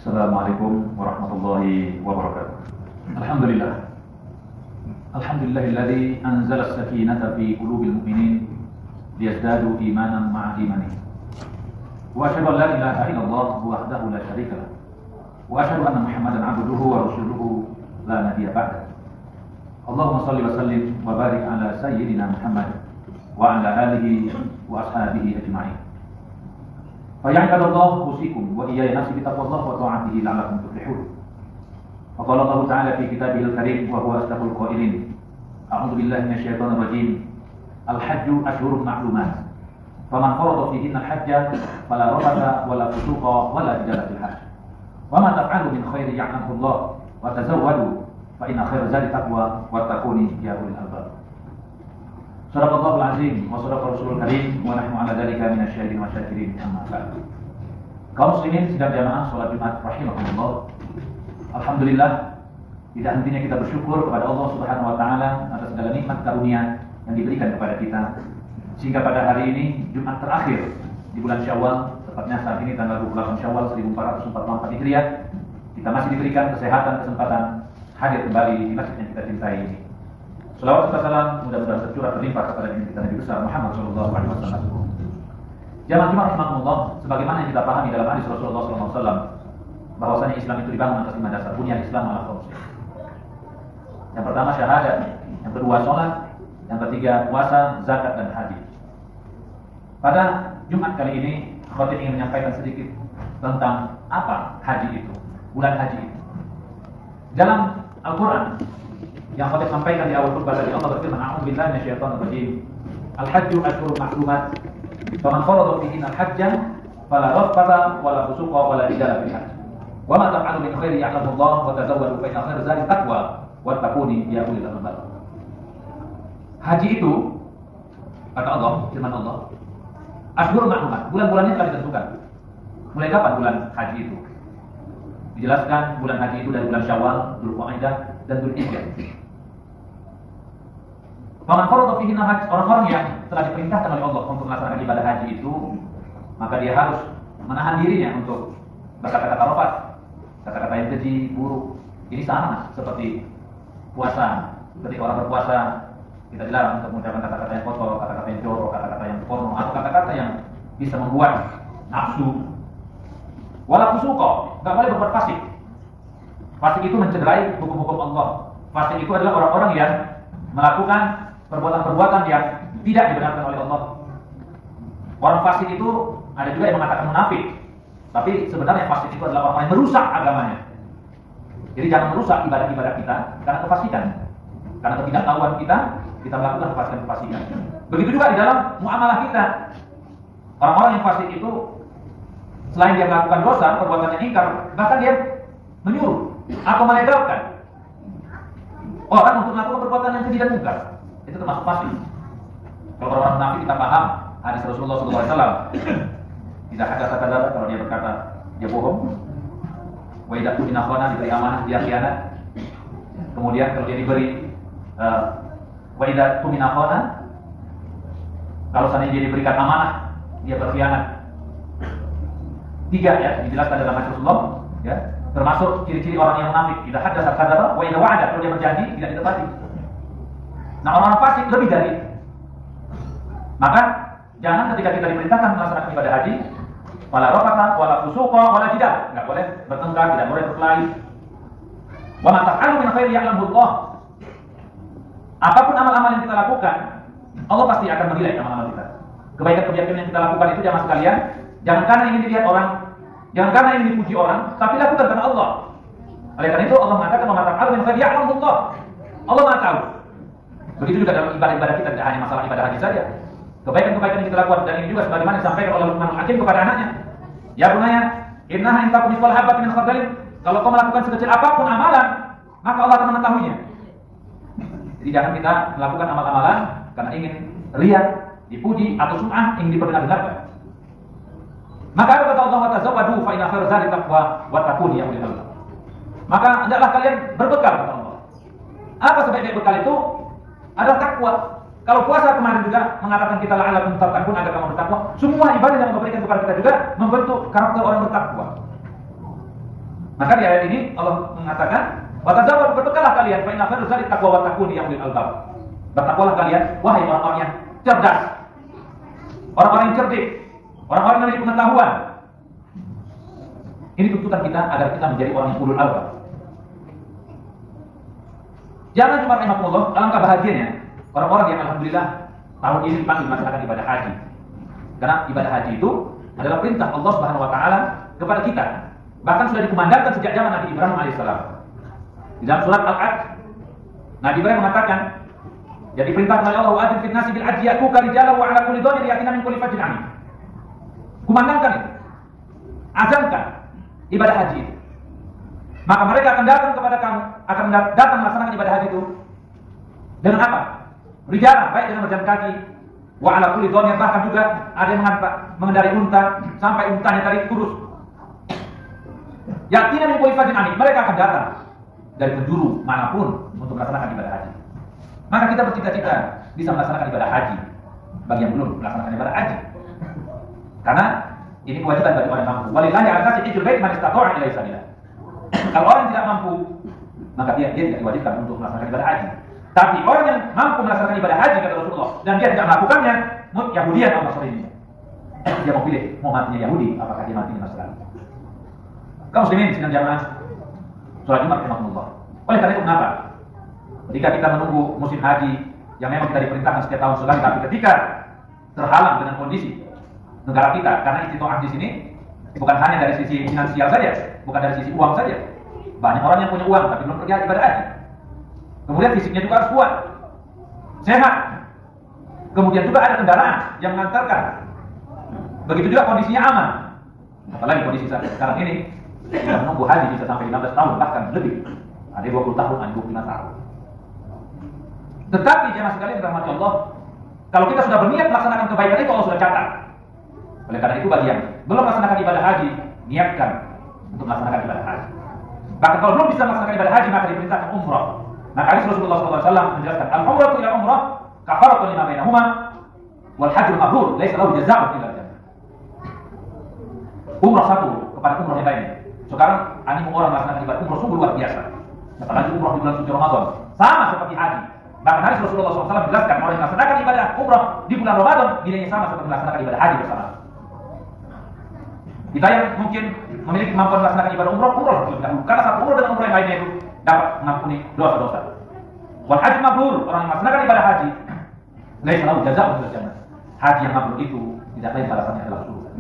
Assalamualaikum warahmatullahi wabarakatuh. Alhamdulillah. Alhamdulillahilladzi anzala as-sakinata fi qulubil mu'minin liyazdadu imanan ma'a imanihim. Wa asyhadu an la ilaha illallah wahdahu la syarika lah. Wa asyhadu anna Muhammadan 'abduhu wa rasuluhu la nabiyya ba'da. Allahumma shalli wa sallim wa barik ala sayyidina Muhammad wa ala alihi wa ashabihi ajma'in. Fa ya ibadallah usikum wa iyaya nafsi bi taqwallah wa ta'atihi la'allakum tuflihun. Faqala Allah Ta'ala fi kitabihil karim wa huwa asdaqul qailin. A'udzu billahi minasyaitonir rajim. Al-hajju ashhurun ma'lumat. Faman farada fihinna al-hajja fala rafatha wala fusuqa wala jidala fil hajj. Wa ma taf'alu min khairin ya'lamuhu Allah wa tazawwadu fa inna khairaz zadi taqwa wattaquni ya ulil albab. Sadaqallahul azim wa sadaqa rasulul karim wa nahnu 'ala dzalika minasyahidin wa syakirin amma ba'd. Kaum muslimin sidang jamaah salat Jumat rahimakumullah. Alhamdulillah, tidak hentinya kita bersyukur kepada Allah Subhanahu wa taala atas segala nikmat karunia yang diberikan kepada kita. Sehingga pada hari ini Jumat terakhir di bulan Syawal, tepatnya saat ini tanggal 28 Syawal 1444 Hijriah, kita masih diberikan kesehatan, kesempatan hadir kembali di masjid yang kita cintai ini. Selawat serta salam mudah-mudahan tercurah terlimpah kepada kita Nabi besar Muhammad sallallahu alaihi wasallam. Jamaah Jumat rahimakumullah, sebagaimana yang kita pahami dalam hadis Rasulullah sallallahu alaihi wasallam bahwasanya Islam itu dibangun atas 5 dasar. Bunyan Islam ala khams. Yang pertama syahadat, yang kedua salat, yang ketiga puasa, zakat dan haji. Pada Jumat kali ini khatib ingin menyampaikan sedikit tentang apa haji itu, bulan haji itu. Dalam Al-Qur'an yang khatib sampaikan di awal khutbah tadi, Allah berfirman, "A'udzu billahi minasyaitonir rajim. Al-hajju ashhurun ma'lumat. Faman farada fihinna al-hajja fala rafatha wala fusuqa wala jidala fil hajj. Wa ma taf'alu min khairin ya'lamuhu Allah wa tazawwadu fa inna khairaz zadi taqwa wattaquni ya ulil albab." Haji itu, kata Allah, firman Allah, ashhurun ma'lumat, bulan-bulannya telah ditentukan. Mulai kapan bulan haji itu? Dijelaskan bulan haji itu dari bulan Syawal, Dzulqa'dah dan Dzulhijjah. Faman farada fihinna hajj, orang-orang yang telah diperintahkan oleh Allah untuk melaksanakan ibadah haji itu, maka dia harus menahan dirinya untuk berkata-kata rafat, kata-kata yang keji, buruk. Ini sama seperti puasa. Ketika orang berpuasa, kita dilarang untuk mengucapkan kata-kata yang kotor, kata-kata yang jorok, kata-kata yang porno, atau kata-kata yang bisa membuat nafsu. Wala fusuqa, enggak boleh berbuat fasik. Fasik itu mencederai hukum-hukum Allah. Fasik itu adalah orang-orang yang melakukan perbuatan-perbuatan yang tidak dibenarkan oleh Allah. Orang fasik itu ada juga yang mengatakan munafik. Tapi sebenarnya fasik itu adalah orang yang merusak agamanya. Jadi jangan merusak ibadah-ibadah kita karena kefasikan. Karena ketidaktahuan kita melakukan kefasikan-kefasikan. Begitu juga di dalam muamalah kita. Orang-orang yang fasik itu selain dia melakukan dosa, perbuatan yang ingkar, bahkan dia menyuruh atau melegalkan orang untuk melakukan perbuatan yang keji dan mungkar. Itu termasuk fasik. Kalau orang munafik kita paham hadis Rasulullah SAW. Tidak ada kata-kata kalau dia berkata dia bohong. Wa idza tumina khana, diberi amanah dia khianat. Kemudian kalau dia diberi wa idza tumina khana, kalau seandainya dia diberikan amanah dia berkhianat. 3 ya dijelaskan dalam hadis Rasulullah ya, termasuk ciri-ciri orang yang munafik. Idza haddatsa kadzaba wa idza wa'ada, kalau dia berjanji tidak ditepati. Nah, orang fasik lebih dari itu. Maka jangan ketika kita diperintahkan melaksanakan ibadah haji, wala rafatha wala fusuqa wala jidal, enggak boleh bertengkar, tidak boleh berkelahi. Wa ma taf'alu min khairin ya'lamuhu Allah. Apapun amal-amal yang kita lakukan, Allah pasti akan menilai amal-amal kita. Kebaikan-kebaikan yang kita lakukan itu jamaah sekalian, jangan karena ingin dilihat orang, jangan karena ingin dipuji orang, tapi lakukan karena Allah. Oleh karena itu Allah mengatakan, "Wa ma taf'alu min khairin ya'lamuhu Allah." Allah Maha tahu. Begitu juga dalam ibadah-ibadah kita, tidak hanya masalah ibadah haji saja. Kebaikan-kebaikan yang kita lakukan, dan ini juga sebagaimana disampaikan oleh Luqmanul Hakim kepada anaknya. Ya bunaya, innaha in takum mithqala habatin min khardalin. Kalau kau melakukan sekecil apapun amalan, maka Allah akan mengetahuinya. Jadi jangan kita melakukan amal-amalan karena ingin riya, dipuji atau sum'ah, ingin diperdengarkan. Maka apa kata Allah, wa tazawwadu fa inna khairaz zadi taqwa wattaquni ya ulil albab. Maka hendaklah kalian berbekal, kata Allah. Apa sebaik-baik bekal itu? Adalah takwa. Kalau puasa kemarin juga mengatakan kita la'allakum tattaqun, agar kamu bertakwa. Semua ibadah yang Allah berikan kepada kita juga membentuk karakter orang bertakwa. Maka di ayat ini Allah mengatakan, "Wa tazawwadu, berbekalah kalian, fa inna khairu zadi taqwa wa taquni ya ulil albab." Bertakwalah kalian, wahai orang-orang yang cerdas, orang-orang yang cerdik, orang-orang yang memiliki pengetahuan. Ini tuntutan kita agar kita menjadi orang yang ulul albab. Jangan cuma rahimahullah, alangkah bahagianya orang-orang yang alhamdulillah tahun ini dipanggil melaksanakan ibadah haji. Karena ibadah haji itu adalah perintah Allah Subhanahu wa taala kepada kita. Bahkan sudah dikumandangkan sejak zaman Nabi Ibrahim alaihissalam. Di dalam surat Al-Hajj, Nabi Ibrahim mengatakan, jadi perintah oleh Allah, wa'adzin fil nasi bil hajji ya'tuka rijalan wa 'ala kulli dhamir ya'tina min kulli fajjin 'amik. Kumandangkan itu. Azamkan ibadah haji itu. Maka mereka akan datang kepada kamu, akan datang melaksanakan ibadah haji itu dengan apa? Rijalan, baik dengan berjalan kaki, wa 'ala kulli dhamir, bahkan juga ada yang mengendarai unta sampai untanya tadi kurus. Ya'tina min kulli fajjin 'amik, mereka akan datang dari penjuru manapun untuk melaksanakan ibadah haji. Maka kita bercita-cita bisa melaksanakan ibadah haji bagi yang belum melaksanakan ibadah haji. Karena ini kewajiban bagi orang yang mampu. Walillahi 'alan nasi hajjul bait man istata'a ilaihi sabila. Kalau orang yang tidak mampu, maka dia tidak diwajibkan untuk melaksanakan ibadah haji. Tapi orang yang mampu melaksanakan ibadah haji kata Rasulullah dan dia tidak melakukannya, Yahudian atau Nasrani. Dia mau pilih mau matinya Yahudi, apakah dia mati Nasrani. Kaum muslimin sidang jamaah sholat Jumat rahimahullah. Oleh karena itu kenapa? Ketika kita menunggu musim haji yang memang kita diperintahkan setiap tahun sekali, tapi ketika terhalang dengan kondisi negara kita, karena istitoah di sini bukan hanya dari sisi finansial saja, bukan dari sisi uang saja. Banyak orang yang punya uang tapi belum pergi ibadah haji. Kemudian fisiknya juga harus kuat, sehat. Kemudian juga ada kendaraan yang mengantarkan. Begitu juga kondisinya aman. Apalagi kondisi sekarang ini, kita menunggu haji bisa sampai 15 tahun bahkan lebih. Ada 20 tahun, ada 25 tahun. Tetapi jemaah sekalian rahmati Allah, kalau kita sudah berniat melaksanakan kebaikan itu Allah sudah catat. Oleh karena itu bagi yang belum melaksanakan ibadah haji, niatkan untuk melaksanakan ibadah haji. Bahkan kalau belum bisa melaksanakan ibadah haji, maka diperintahkan umrah. Maka hadis Rasulullah SAW menjelaskan, al-umratu ila umrah kafaratun lima bainahuma wal hajjul mabrur laisa lahu jazaa'un illa al-jannah. Umrah satu kepada umrah yang lainnya. Sekarang animo orang melaksanakan ibadah umrah sungguh luar biasa. Apalagi umrah di bulan suci Ramadan, sama seperti haji. Bahkan hadis Rasulullah SAW menjelaskan orang yang melaksanakan ibadah umrah di bulan Ramadan nilainya sama seperti melaksanakan ibadah haji bersama. Kita yang mungkin memiliki kemampuan melaksanakan ibadah umrah terlebih dahulu, karena satu umrah dengan umrah yang lainnya itu dapat mengampuni dosa-dosa. Wal haji mabrur, orang yang melaksanakan ibadah haji, laisa lahu jazaa'un illa jannah. Haji yang mabrur itu tidak lain balasannya adalah surga.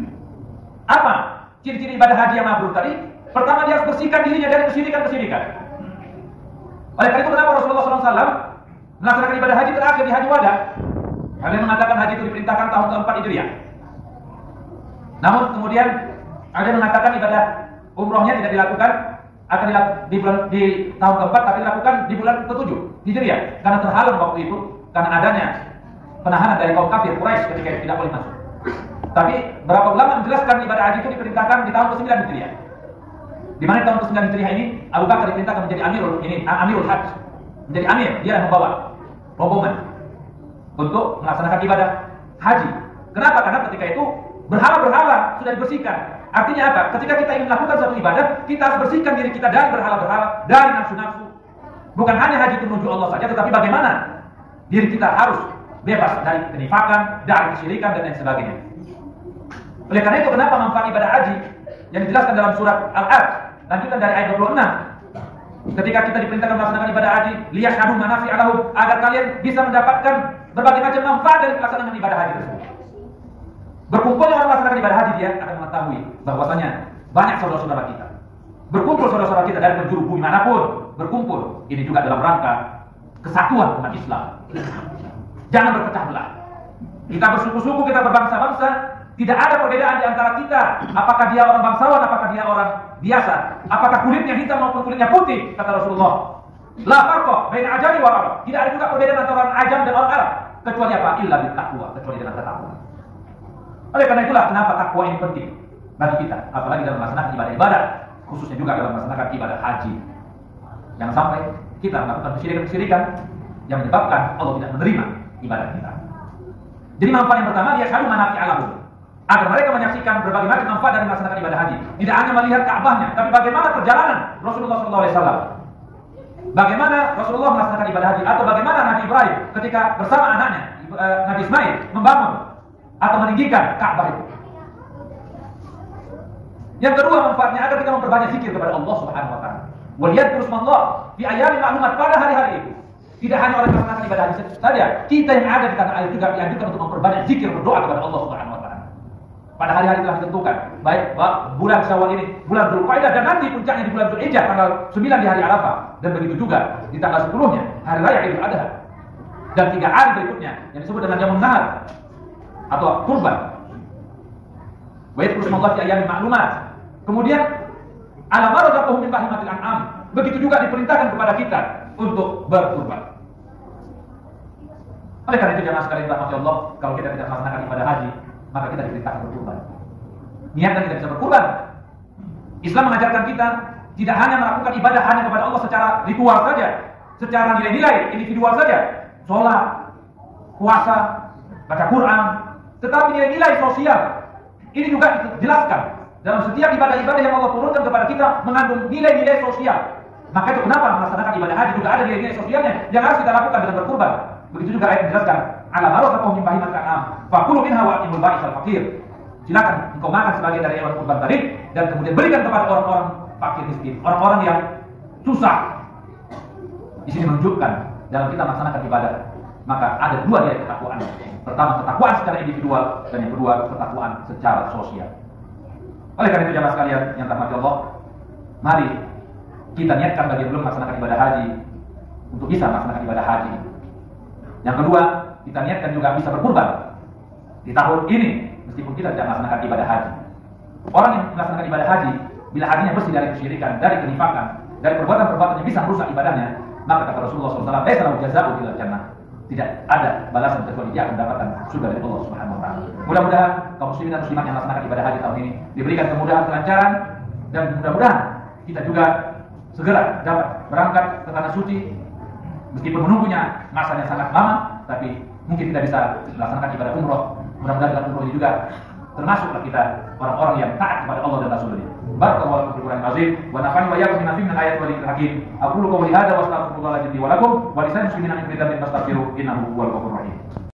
Apa ciri-ciri ibadah haji yang mabrur tadi? Pertama, dia harus bersihkan dirinya dari kesyirikan-kesyirikan. Oleh karena itu kenapa Rasulullah SAW melaksanakan ibadah haji terakhir di Haji Wada? Ada yang mengatakan haji itu diperintahkan tahun ke-4 Hijriah. Namun kemudian ada yang mengatakan ibadah umrohnya tidak dilakukan, akan di tahun ke-4, tapi dilakukan di bulan ke-7 Hijriah, karena terhalang waktu itu karena adanya penahanan dari kaum kafir Quraisy ketika itu tidak boleh masuk. Tapi beberapa ulama menjelaskan ibadah haji itu diperintahkan di tahun ke-9 Hijriah. Di mana tahun ke-9 Hijriah ini Abu Bakar diperintahkan menjadi Amirul Hajj, menjadi amir, dia yang membawa rombongan untuk melaksanakan ibadah haji. Kenapa? Karena ketika itu berhala-berhala sudah dibersihkan. Artinya apa? Ketika kita ingin melakukan suatu ibadah, kita harus bersihkan diri kita dari berhala-berhala, dari nafsu-nafsu. Bukan hanya haji itu menuju Allah saja, tetapi bagaimana diri kita harus bebas dari kenifakan, dari kesyirikan dan lain sebagainya. Oleh karena itu kenapa manfaat ibadah haji yang dijelaskan dalam surat Al-Hajj, lanjutan dari ayat 26. Ketika kita diperintahkan melaksanakan ibadah haji, liyashhadu manafi'a lahum, agar kalian bisa mendapatkan berbagai macam manfaat dari pelaksanaan ibadah haji tersebut. Berkumpulnya orang melaksanakan ibadah haji, dia akan mengetahui bahwasanya banyak saudara-saudara kita. Berkumpul saudara-saudara kita dari penjuru bumi manapun, berkumpul. Ini juga dalam rangka kesatuan umat Islam. Jangan berpecah belah. Kita bersuku-suku, kita berbangsa-bangsa, tidak ada perbedaan di antara kita. Apakah dia orang bangsawan, apakah dia orang biasa, apakah kulitnya hitam maupun kulitnya putih, kata Rasulullah. La farqa baina ajami wa arab. Tidak ada juga perbedaan antara orang ajam dan orang Arab, kecuali apa? Illa bittaqwa, kecuali dengan takwa. Oleh karena itulah kenapa takwa ini penting bagi kita, apalagi dalam melaksanakan ibadah-ibadah, khususnya juga dalam melaksanakan ibadah haji. Jangan sampai kita melakukan kesyirikan-kesyirikan yang menyebabkan Allah tidak menerima ibadah kita. Jadi manfaat yang pertama, dia selalu manafi'a lahum, agar mereka menyaksikan berbagai macam manfaat dari melaksanakan ibadah haji. Tidak hanya melihat Ka'bahnya, tapi bagaimana perjalanan Rasulullah SAW. Bagaimana Rasulullah melaksanakan ibadah haji, atau bagaimana Nabi Ibrahim ketika bersama anaknya Nabi Ismail membangun atau meninggikan Ka'bah itu. Yang kedua manfaatnya agar kita memperbanyak zikir kepada Allah Subhanahu wa taala. Waliyadkuru smallah fi ayyamin ma'lumat, pada hari-hari itu. Tidak hanya orang melaksanakan ibadah haji saja, kita yang ada di tanah air juga dianjurkan untuk memperbanyak zikir, berdoa kepada Allah Subhanahu wa taala. Pada hari-hari telah ditentukan, baik bulan Syawal ini, bulan Dzulqa'dah, dan nanti puncaknya di bulan Dzulhijjah tanggal 9 di hari Arafah, dan begitu juga di tanggal 10-nya hari raya Idul Adha, dan 3 hari berikutnya yang disebut dengan Yaumul Nahar atau kurban. Wa yadhkuru smallahi fi ayyamin ma'lumat. Kemudian ala ma razaqahum min bahimatil an'am, begitu juga diperintahkan kepada kita untuk berkurban. Oleh karena itu jemaah sekalian rahmati Allah, kalau kita tidak melaksanakan ibadah haji, maka kita diperintahkan berkurban. Niatkan kita bisa berkurban. Islam mengajarkan kita tidak hanya melakukan ibadah hanya kepada Allah secara ritual saja, secara nilai-nilai individual saja, sholat, puasa, baca Quran, tetapi nilai-nilai sosial ini juga dijelaskan dalam setiap ibadah-ibadah yang Allah turunkan kepada kita mengandung nilai-nilai sosial. Maka itu kenapa melaksanakan ibadah haji juga ada nilai-nilai sosialnya yang harus kita lakukan dengan berkurban. Begitu juga ayat menjelaskan, ala marozaqahum min bahimatil an'am, fakulu minha wa atimul ba'is al faqir. Silakan engkau makan sebagian dari hewan kurban tadi dan kemudian berikan kepada orang-orang fakir miskin, orang-orang yang susah. Di sini menunjukkan dalam kita melaksanakan ibadah, maka ada dua nilai ketakwaan. Pertama, ketakwaan secara individual, dan yang kedua, ketakwaan secara sosial. Oleh karena itu jemaah sekalian yang dirahmati Allah, mari kita niatkan bagi yang belum melaksanakan ibadah haji untuk bisa melaksanakan ibadah haji. Yang kedua, kita niatkan juga bisa berkurban di tahun ini meskipun kita tidak melaksanakan ibadah haji. Orang yang melaksanakan ibadah haji, bila hajinya bersih dari kesyirikan, dari kenifakan, dari perbuatan-perbuatan yang bisa merusak ibadahnya, maka kata Rasulullah SAW, "Laisa lahu jazaa'un illa jannah." Tidak ada balasan kecuali dia akan mendapatkan surga dari Allah Subhanahu wa taala. Mudah-mudahan kaum muslimin dan muslimat yang melaksanakan ibadah haji tahun ini diberikan kemudahan, kelancaran, dan mudah-mudahan kita juga segera dapat berangkat ke tanah suci. Meskipun menunggunya masanya sangat lama, tapi mungkin kita bisa melaksanakan ibadah umroh. Mudah-mudahan dengan umroh ini juga termasuklah kita orang-orang yang taat kepada Allah dan Rasulnya. Barakallahu fiikum Qur'an azim wa nafa'ani wa iyyakum bima fihi min ayati wa dzikril hakim. Aqulu qawli hadza wa astaghfirullaha li wa lakum wa lisa'il muslimina min kulli dhanbin fastaghfiruhu innahu huwal ghafurur rahim.